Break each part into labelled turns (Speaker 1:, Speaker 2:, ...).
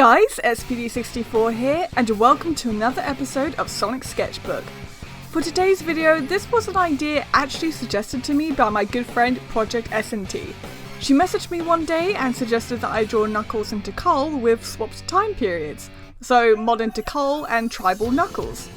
Speaker 1: guys, SPD64 here, and welcome to another episode of Sonic Sketchbook. For today's video, this was an idea actually suggested to me by my good friend ProjectSNT. She messaged me one day and suggested that I draw Knuckles and Tikal with swapped time periods, so modern Tikal and tribal Knuckles.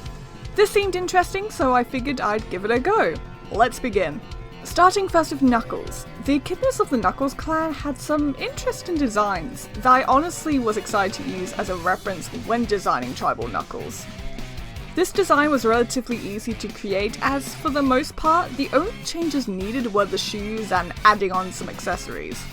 Speaker 1: This seemed interesting, so I figured I'd give it a go. Let's begin. Starting first with Knuckles. The echidnas of the Knuckles clan had some interesting designs that I honestly was excited to use as a reference when designing tribal Knuckles. This design was relatively easy to create as, for the most part, the only changes needed were the shoes and adding on some accessories.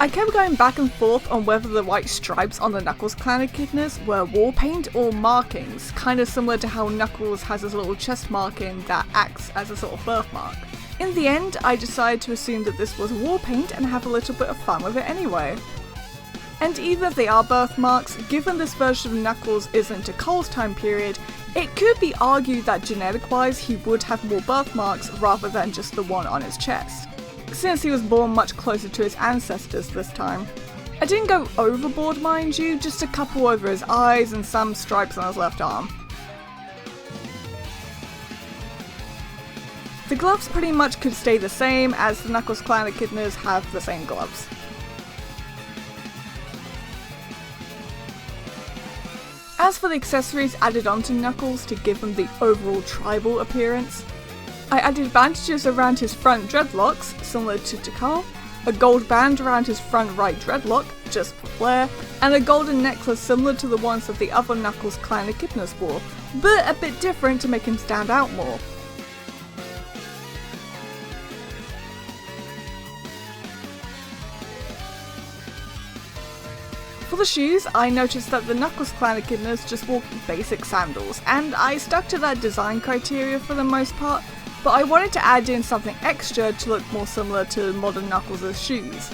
Speaker 1: I kept going back and forth on whether the white stripes on the Knuckles clan echidnas were war paint or markings, kinda similar to how Knuckles has his little chest marking that acts as a sort of birthmark. In the end, I decided to assume that this was war paint and have a little bit of fun with it anyway. And even if they are birthmarks, given this version of Knuckles isn't Tikal's time period, it could be argued that genetic-wise he would have more birthmarks rather than just the one on his chest, since he was born much closer to his ancestors this time. I didn't go overboard, mind you, just a couple over his eyes and some stripes on his left arm. The gloves pretty much could stay the same, as the Knuckles clan echidnas have the same gloves. As for the accessories added onto Knuckles to give him the overall tribal appearance, I added bandages around his front dreadlocks, similar to Tikal, a gold band around his front right dreadlock, just for flair, and a golden necklace similar to the ones that the other Knuckles clan echidnas wore, but a bit different to make him stand out more. For the shoes, I noticed that the Knuckles clan echidnas just wore basic sandals, and I stuck to that design criteria for the most part, but I wanted to add in something extra to look more similar to modern Knuckles' shoes.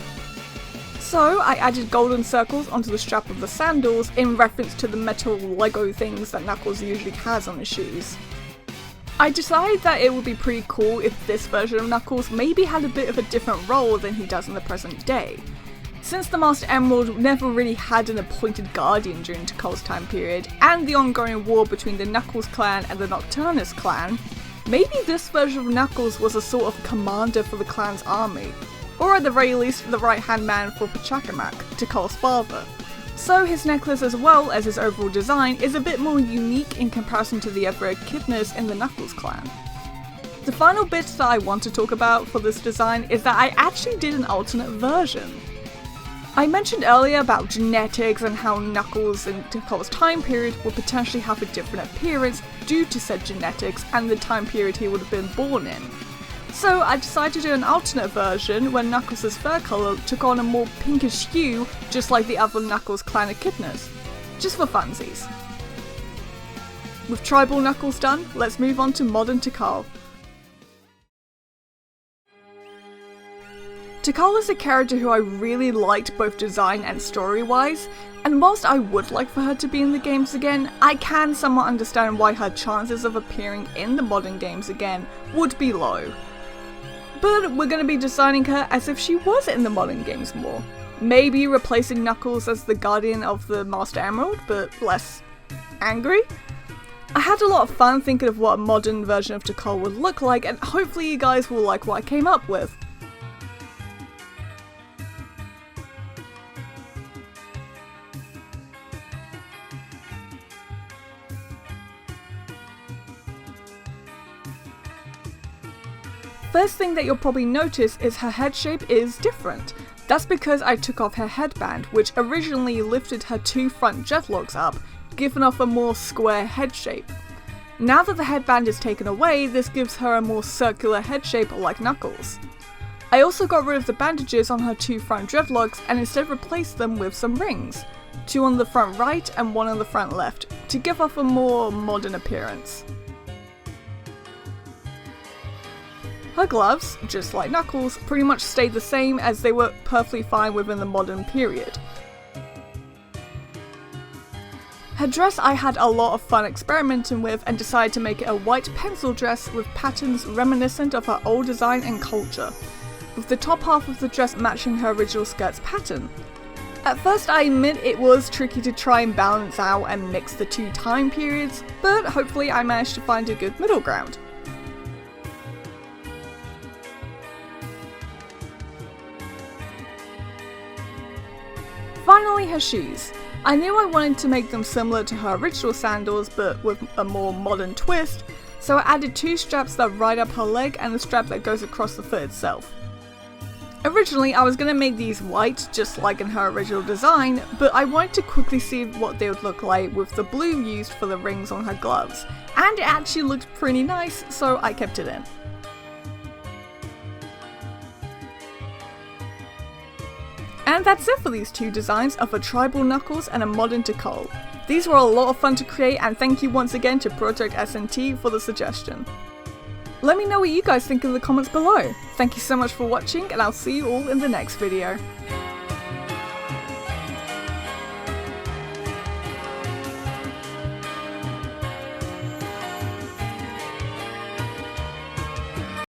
Speaker 1: So I added golden circles onto the strap of the sandals in reference to the metal Lego things that Knuckles usually has on his shoes. I decided that it would be pretty cool if this version of Knuckles maybe had a bit of a different role than he does in the present day. Since the Master Emerald never really had an appointed guardian during Tikal's time period, and the ongoing war between the Knuckles clan and the Nocturnus clan, maybe this version of Knuckles was a sort of commander for the clan's army, or at the very least the right-hand man for Pachacamac, Tikal's father. So his necklace as well as his overall design is a bit more unique in comparison to the other echidnas in the Knuckles clan. The final bit that I want to talk about for this design is that I actually did an alternate version. I mentioned earlier about genetics and how Knuckles in Tikal's time period would potentially have a different appearance due to said genetics and the time period he would have been born in. So I decided to do an alternate version where Knuckles' fur colour took on a more pinkish hue, just like the other Knuckles clan echidnas. Just for funsies. With tribal Knuckles done, let's move on to modern Tikal. Tikal is a character who I really liked both design and story-wise, and whilst I would like for her to be in the games again, I can somewhat understand why her chances of appearing in the modern games again would be low. But we're going to be designing her as if she was in the modern games more. Maybe replacing Knuckles as the guardian of the Master Emerald, but less angry? I had a lot of fun thinking of what a modern version of Tikal would look like, and hopefully you guys will like what I came up with. First thing that you'll probably notice is her head shape is different. That's because I took off her headband, which originally lifted her two front dreadlocks up, giving off a more square head shape. Now that the headband is taken away, this gives her a more circular head shape like Knuckles. I also got rid of the bandages on her two front dreadlocks and instead replaced them with some rings, two on the front right and one on the front left, to give off a more modern appearance. Her gloves, just like Knuckles, pretty much stayed the same as they were perfectly fine within the modern period. Her dress I had a lot of fun experimenting with and decided to make it a white pencil dress with patterns reminiscent of her old design and culture, with the top half of the dress matching her original skirt's pattern. At first I admit it was tricky to try and balance out and mix the two time periods, but hopefully I managed to find a good middle ground. Finally, her shoes. I knew I wanted to make them similar to her original sandals but with a more modern twist, so I added two straps that ride up her leg and a strap that goes across the foot itself. Originally I was going to make these white, just like in her original design, but I wanted to quickly see what they would look like with the blue used for the rings on her gloves, and it actually looked pretty nice, so I kept it in. And that's it for these two designs of a tribal knuckles and a modern Tikal. These were a lot of fun to create, and thank you once again to ProjectSNT for the suggestion. Let me know what you guys think in the comments below. Thank you so much for watching, and I'll see you all in the next video.